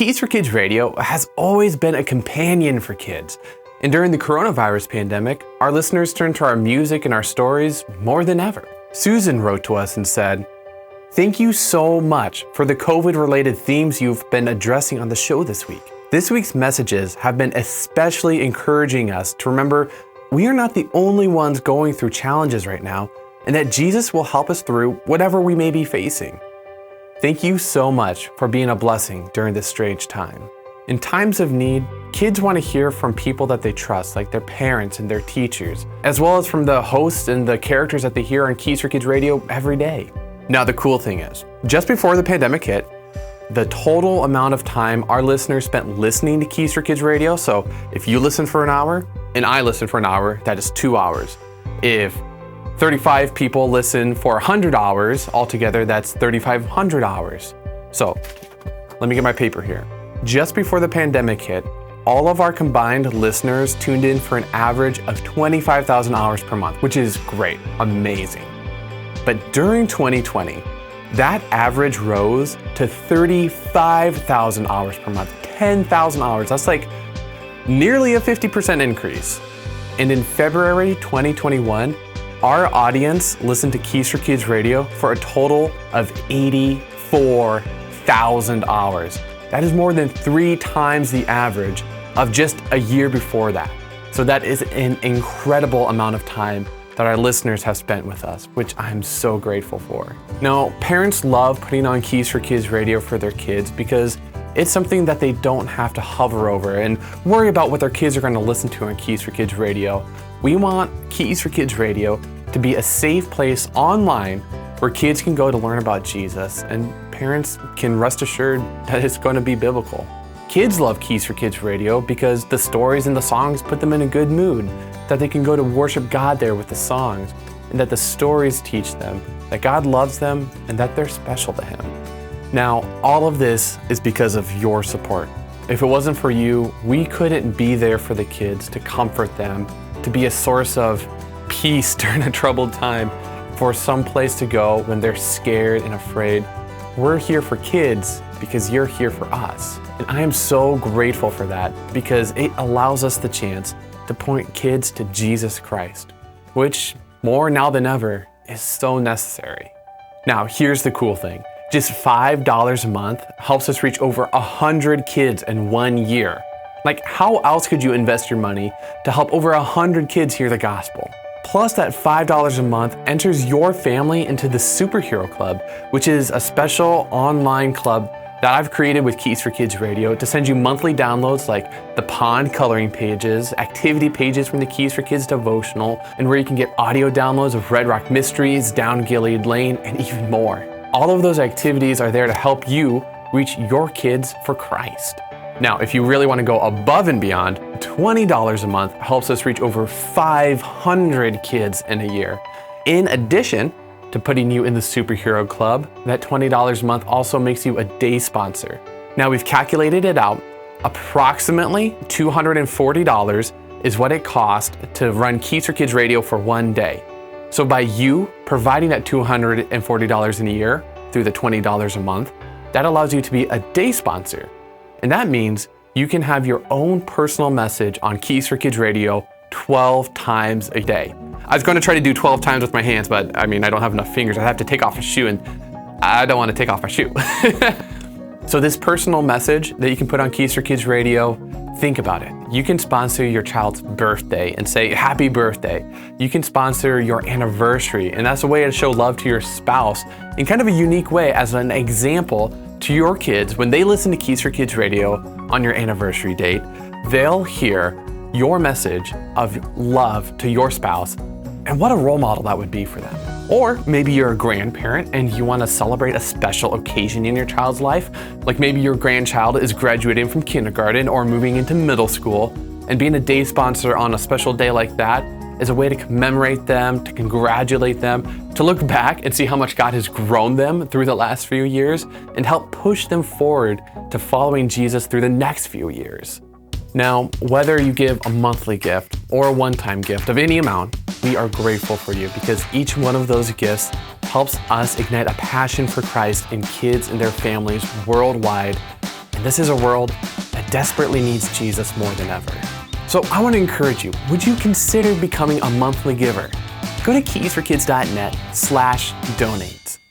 Keys for Kids Radio has always been a companion for kids. And during the coronavirus pandemic, our listeners turned to our music and our stories more than ever. Susan wrote to us and said, "Thank you so much for the COVID-related themes you've been addressing on the show this week. This week's messages have been especially encouraging us to remember we are not the only ones going through challenges right now, and that Jesus will help us through whatever we may be facing. Thank you so much for being a blessing during this strange time." In times of need, kids want to hear from people that they trust, like their parents and their teachers, as well as from the hosts and the characters that they hear on Keys for Kids Radio every day. Now, the cool thing is, just before the pandemic hit, the total amount of time our listeners spent listening to Keys for Kids Radio, so if you listen for an hour and I listen for an hour, that is 2 hours. If 35 people listen for 100 hours altogether, that's 3,500 hours. So let me get my paper here. Just before the pandemic hit, all of our combined listeners tuned in for an average of 25,000 hours per month, which is great, amazing. But during 2020, that average rose to 35,000 hours per month, 10,000 hours. That's like nearly a 50% increase. And in February 2021, our audience listened to Keys for Kids Radio for a total of 84,000 hours. That is more than 3 times the average of just a year before that. So that is an incredible amount of time that our listeners have spent with us, which I'm so grateful for. Now, parents love putting on Keys for Kids Radio for their kids because it's something that they don't have to hover over and worry about what their kids are going to listen to on Keys for Kids Radio. We want Keys for Kids Radio to be a safe place online where kids can go to learn about Jesus, and parents can rest assured that it's going to be biblical. Kids love Keys for Kids Radio because the stories and the songs put them in a good mood, that they can go to worship God there with the songs, and that the stories teach them that God loves them and that they're special to Him. Now, all of this is because of your support. If it wasn't for you, we couldn't be there for the kids, to comfort them, to be a source of peace during a troubled time, for some place to go when they're scared and afraid. We're here for kids because you're here for us. And I am so grateful for that because it allows us the chance to point kids to Jesus Christ, which more now than ever is so necessary. Now, here's the cool thing. Just $5 a month helps us reach over 100 kids in 1 year. Like, how else could you invest your money to help over 100 kids hear the gospel? Plus, that $5 a month enters your family into the Superhero Club, which is a special online club that I've created with Keys for Kids Radio to send you monthly downloads like the pond coloring pages, activity pages from the Keys for Kids devotional, and where you can get audio downloads of Red Rock Mysteries, Down Gilead Lane, and even more. All of those activities are there to help you reach your kids for Christ. Now, if you really want to go above and beyond, $20 a month helps us reach over 500 kids in a year. In addition to putting you in the Superhero Club, that $20 a month also makes you a day sponsor. Now, we've calculated it out. Approximately $240 is what it costs to run Keys for Kids Radio for 1 day. So by you providing that $240 in a year through the $20 a month, that allows you to be a day sponsor. And that means you can have your own personal message on Keys for Kids Radio 12 times a day. I was going to try to do 12 times with my hands, but I don't have enough fingers. I'd have to take off a shoe, and I don't want to take off my shoe. So this personal message that you can put on Keys for Kids Radio, think about it. You can sponsor your child's birthday and say, "Happy birthday." You can sponsor your anniversary, and that's a way to show love to your spouse in kind of a unique way as an example to your kids. When they listen to Keys for Kids Radio on your anniversary date, they'll hear your message of love to your spouse, and what a role model that would be for them. Or maybe you're a grandparent and you want to celebrate a special occasion in your child's life, like maybe your grandchild is graduating from kindergarten or moving into middle school, and being a day sponsor on a special day like that is a way to commemorate them, to congratulate them, to look back and see how much God has grown them through the last few years and help push them forward to following Jesus through the next few years. Now, whether you give a monthly gift or a one-time gift of any amount, we are grateful for you because each one of those gifts helps us ignite a passion for Christ in kids and their families worldwide, and And this is a world that desperately needs Jesus more than ever. So I want to encourage you, would you consider becoming a monthly giver? Go to keysforkids.net/donate.